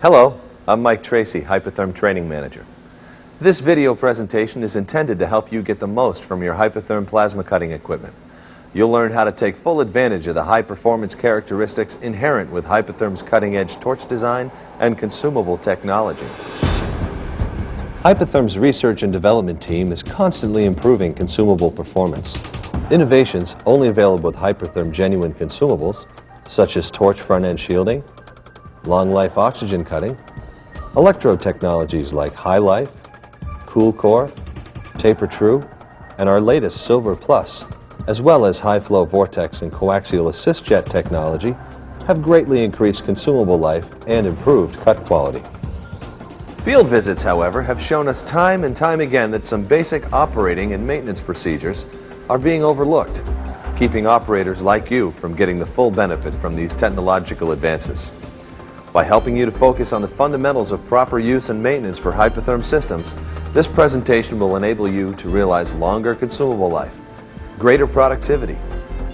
Hello, I'm Mike Tracy, Hypertherm Training Manager. This video presentation is intended to help you get the most from your Hypertherm plasma cutting equipment. You'll learn how to take full advantage of the high-performance characteristics inherent with Hypertherm's cutting-edge torch design and consumable technology. Hypertherm's research and development team is constantly improving consumable performance. Innovations only available with Hypertherm genuine consumables, such as torch front-end shielding, long-life oxygen cutting, electrode technologies like High Life, Cool Core, Taper True, and our latest Silver Plus, as well as high-flow vortex and coaxial assist jet technology, have greatly increased consumable life and improved cut quality. Field visits, however, have shown us time and time again that some basic operating and maintenance procedures are being overlooked, keeping operators like you from getting the full benefit from these technological advances. By helping you to focus on the fundamentals of proper use and maintenance for Hypertherm systems, this presentation will enable you to realize longer consumable life, greater productivity,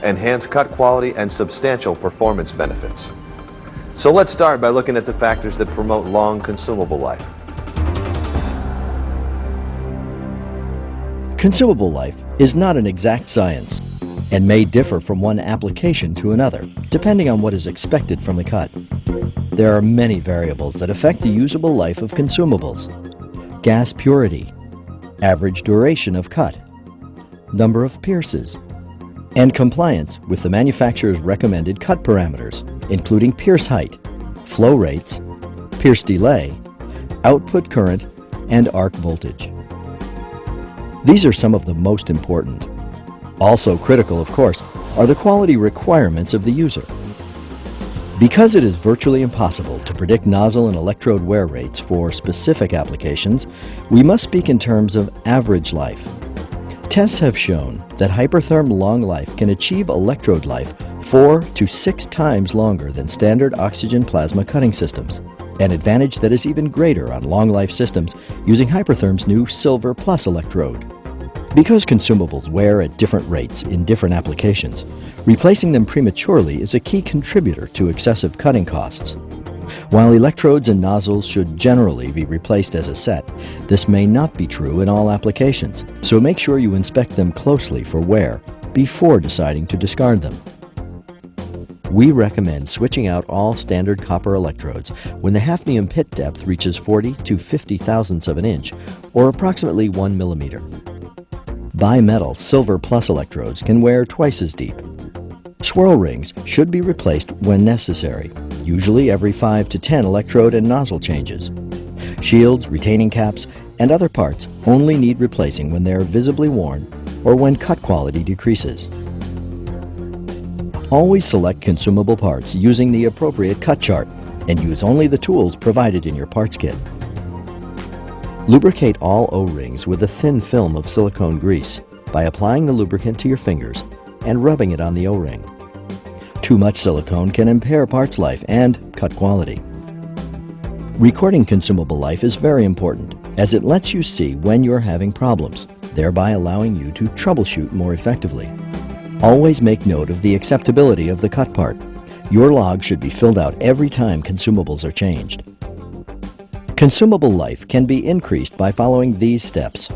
enhanced cut quality, and substantial performance benefits. So let's start by looking at the factors that promote long consumable life. Consumable life is not an exact science and may differ from one application to another, depending on what is expected from the cut. There are many variables that affect the usable life of consumables: gas purity, average duration of cut, number of pierces, and compliance with the manufacturer's recommended cut parameters, including pierce height, flow rates, pierce delay, output current, and arc voltage. These are some of the most important. Also critical, of course, are the quality requirements of the user. Because it is virtually impossible to predict nozzle and electrode wear rates for specific applications, we must speak in terms of average life. Tests have shown that Hypertherm long life can achieve electrode life 4 to 6 times longer than standard oxygen plasma cutting systems, an advantage that is even greater on long life systems using Hypertherm's new Silver Plus electrode. Because consumables wear at different rates in different applications, replacing them prematurely is a key contributor to excessive cutting costs. While electrodes and nozzles should generally be replaced as a set, this may not be true in all applications, so make sure you inspect them closely for wear before deciding to discard them. We recommend switching out all standard copper electrodes when the hafnium pit depth reaches 40 to 50 thousandths of an inch, or approximately 1 millimeter. Bimetal Silver Plus electrodes can wear twice as deep. Swirl rings should be replaced when necessary, usually every 5 to 10 electrode and nozzle changes. Shields, retaining caps, and other parts only need replacing when they are visibly worn or when cut quality decreases. Always select consumable parts using the appropriate cut chart and use only the tools provided in your parts kit. Lubricate all O-rings with a thin film of silicone grease by applying the lubricant to your fingers and rubbing it on the O-ring. Too much silicone can impair parts life and cut quality. Recording consumable life is very important, as it lets you see when you're having problems, thereby allowing you to troubleshoot more effectively. Always make note of the acceptability of the cut part. Your log should be filled out every time consumables are changed. Consumable life can be increased by following these steps.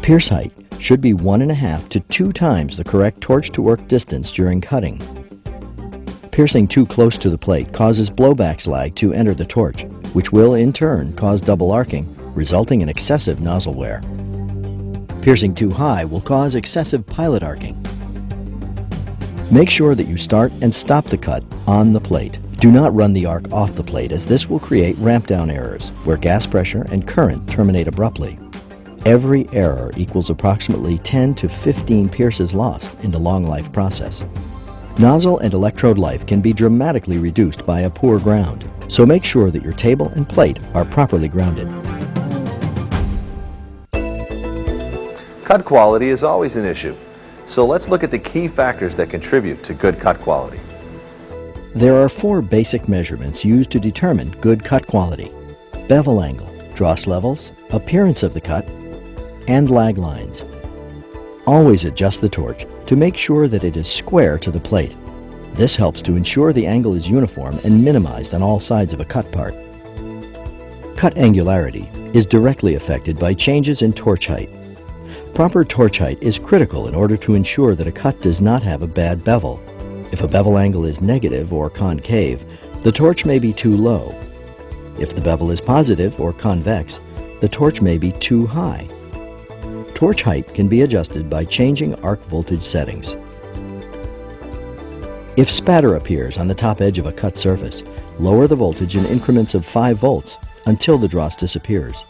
Pierce height should be 1.5 to 2 times the correct torch-to-work distance during cutting. Piercing too close to the plate causes blowback slag to enter the torch, which will in turn cause double arcing, resulting in excessive nozzle wear. Piercing too high will cause excessive pilot arcing. Make sure that you start and stop the cut on the plate. Do not run the arc off the plate, as this will create ramp-down errors, where gas pressure and current terminate abruptly. Every error equals approximately 10 to 15 pierces lost in the long life process. Nozzle and electrode life can be dramatically reduced by a poor ground, so make sure that your table and plate are properly grounded. Cut quality is always an issue, so let's look at the key factors that contribute to good cut quality. There are 4 basic measurements used to determine good cut quality: bevel angle, dross levels, appearance of the cut, and lag lines. Always adjust the torch to make sure that it is square to the plate. This helps to ensure the angle is uniform and minimized on all sides of a cut part. Cut angularity is directly affected by changes in torch height. Proper torch height is critical in order to ensure that a cut does not have a bad bevel. If a bevel angle is negative or concave, the torch may be too low. If the bevel is positive or convex, the torch may be too high. Torch height can be adjusted by changing arc voltage settings. If spatter appears on the top edge of a cut surface, lower the voltage in increments of 5 volts until the dross disappears.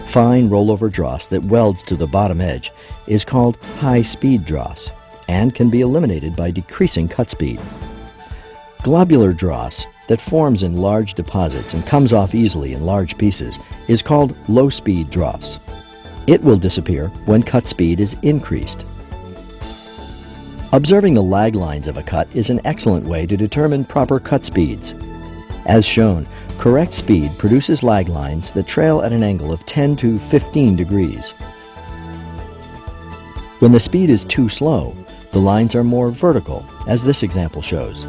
Fine rollover dross that welds to the bottom edge is called high-speed dross and can be eliminated by decreasing cut speed. Globular dross that forms in large deposits and comes off easily in large pieces is called low-speed dross. It will disappear when cut speed is increased. Observing the lag lines of a cut is an excellent way to determine proper cut speeds. As shown, correct speed produces lag lines that trail at an angle of 10 to 15 degrees. When the speed is too slow, the lines are more vertical, as this example shows.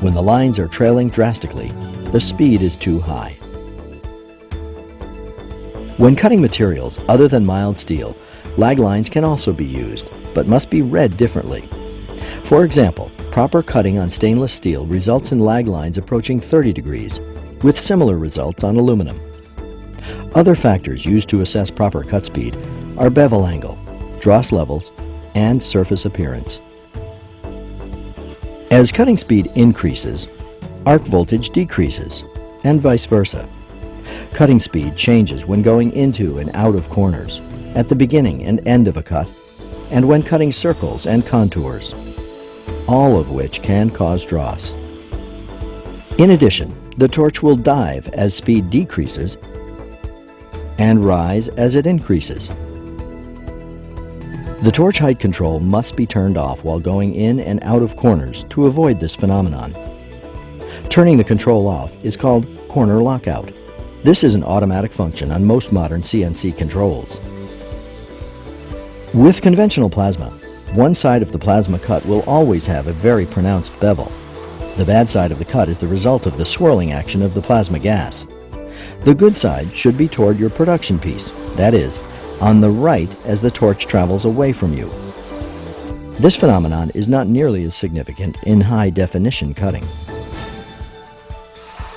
When the lines are trailing drastically, the speed is too high. When cutting materials other than mild steel, lag lines can also be used, but must be read differently. For example, proper cutting on stainless steel results in lag lines approaching 30 degrees, with similar results on aluminum. Other factors used to assess proper cut speed are bevel angle, dross levels, and surface appearance. As cutting speed increases, arc voltage decreases, and vice versa. Cutting speed changes when going into and out of corners, at the beginning and end of a cut, and when cutting circles and contours, all of which can cause dross. In addition, the torch will dive as speed decreases and rise as it increases. The torch height control must be turned off while going in and out of corners to avoid this phenomenon. Turning the control off is called corner lockout. This is an automatic function on most modern CNC controls. With conventional plasma, one side of the plasma cut will always have a very pronounced bevel. The bad side of the cut is the result of the swirling action of the plasma gas. The good side should be toward your production piece, that is, on the right as the torch travels away from you. This phenomenon is not nearly as significant in high-definition cutting.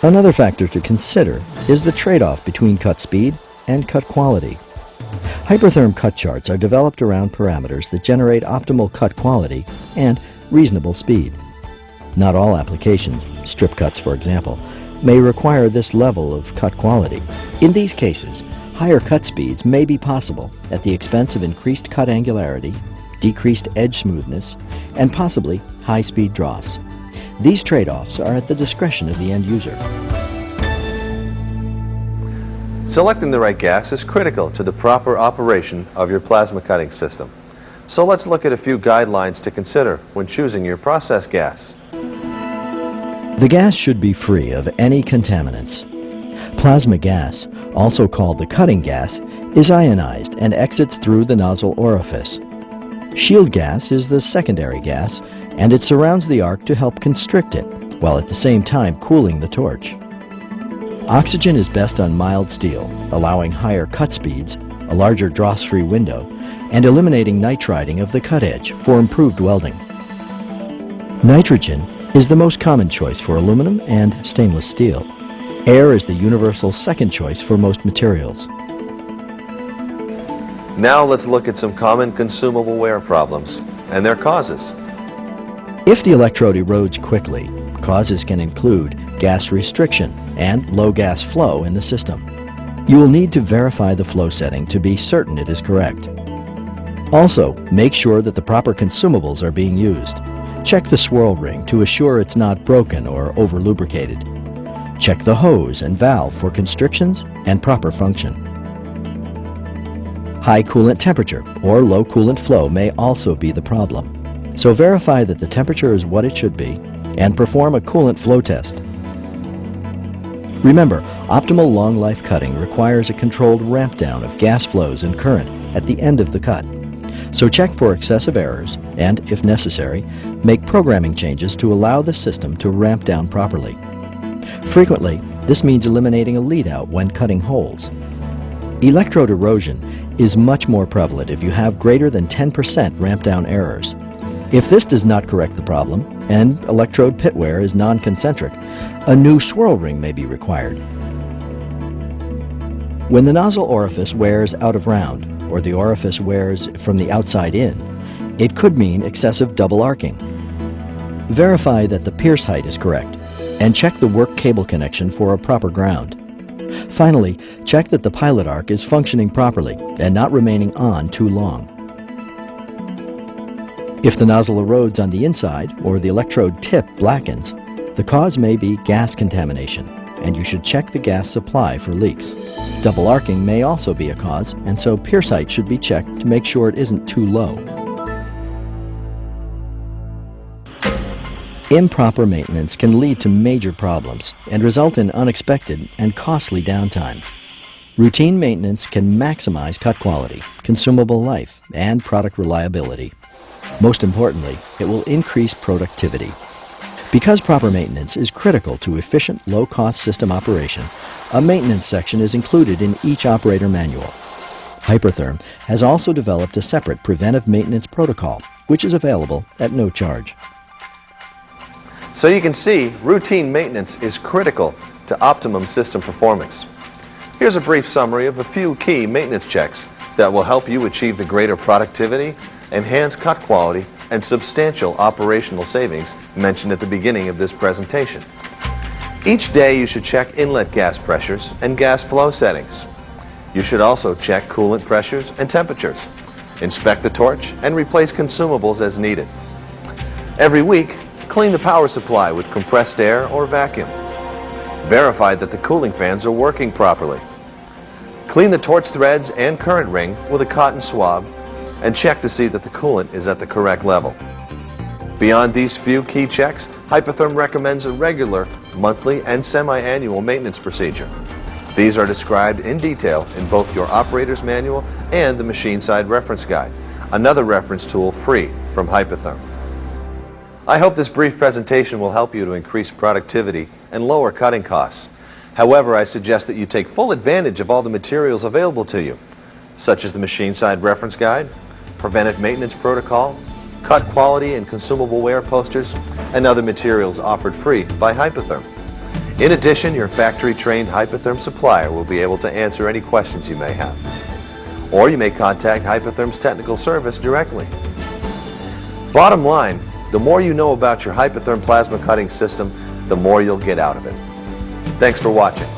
Another factor to consider is the trade-off between cut speed and cut quality. Hypertherm cut charts are developed around parameters that generate optimal cut quality and reasonable speed. Not all applications, strip cuts for example, may require this level of cut quality. In these cases, higher cut speeds may be possible at the expense of increased cut angularity, decreased edge smoothness, and possibly high-speed dross. These trade-offs are at the discretion of the end user. Selecting the right gas is critical to the proper operation of your plasma cutting system. So let's look at a few guidelines to consider when choosing your process gas. The gas should be free of any contaminants. Plasma gas, also called the cutting gas, is ionized and exits through the nozzle orifice. Shield gas is the secondary gas, and it surrounds the arc to help constrict it, while at the same time cooling the torch. Oxygen is best on mild steel, allowing higher cut speeds, a larger dross-free window, and eliminating nitriding of the cut edge for improved welding. Nitrogen is the most common choice for aluminum and stainless steel. Air is the universal second choice for most materials. Now let's look at some common consumable wear problems and their causes. If the electrode erodes quickly, causes can include gas restriction and low gas flow in the system. You will need to verify the flow setting to be certain it is correct. Also, make sure that the proper consumables are being used. Check the swirl ring to assure it's not broken or over-lubricated. Check the hose and valve for constrictions and proper function. High coolant temperature or low coolant flow may also be the problem. So verify that the temperature is what it should be and perform a coolant flow test. Remember, optimal long life cutting requires a controlled ramp down of gas flows and current at the end of the cut. So check for excessive errors and, if necessary, make programming changes to allow the system to ramp down properly. Frequently, This means eliminating a lead out when cutting holes. Electrode erosion is much more prevalent if you have greater than 10% ramp down errors. If this does not correct the problem, and electrode pit wear is non-concentric, a new swirl ring may be required. When the nozzle orifice wears out of round, or the orifice wears from the outside in, it could mean excessive double arcing. Verify that the pierce height is correct, and check the work cable connection for a proper ground. Finally, check that the pilot arc is functioning properly and not remaining on too long. If the nozzle erodes on the inside or the electrode tip blackens, the cause may be gas contamination, and you should check the gas supply for leaks. Double arcing may also be a cause, and so pierce height should be checked to make sure it isn't too low. Improper maintenance can lead to major problems and result in unexpected and costly downtime. Routine maintenance can maximize cut quality, consumable life, and product reliability. Most importantly, it will increase productivity. Because proper maintenance is critical to efficient, low-cost system operation, a maintenance section is included in each operator manual. Hypertherm has also developed a separate preventive maintenance protocol, which is available at no charge. So you can see, routine maintenance is critical to optimum system performance. Here's a brief summary of a few key maintenance checks that will help you achieve the greater productivity, enhanced cut quality, and substantial operational savings mentioned at the beginning of this presentation. Each day you should check inlet gas pressures and gas flow settings. You should also check coolant pressures and temperatures, inspect the torch, and replace consumables as needed. Every week, clean the power supply with compressed air or vacuum. Verify that the cooling fans are working properly. Clean the torch threads and current ring with a cotton swab and check to see that the coolant is at the correct level. Beyond these few key checks, Hypertherm recommends a regular, monthly, and semi-annual maintenance procedure. These are described in detail in both your operator's manual and the machine side reference guide, another reference tool free from Hypertherm. I hope this brief presentation will help you to increase productivity and lower cutting costs. However, I suggest that you take full advantage of all the materials available to you, such as the machine side reference guide, preventive maintenance protocol, cut quality and consumable wear posters, and other materials offered free by Hypertherm. In addition, your factory-trained Hypertherm supplier will be able to answer any questions you may have. Or you may contact Hypertherm's technical service directly. Bottom line, the more you know about your Hypertherm plasma cutting system, the more you'll get out of it. Thanks for watching.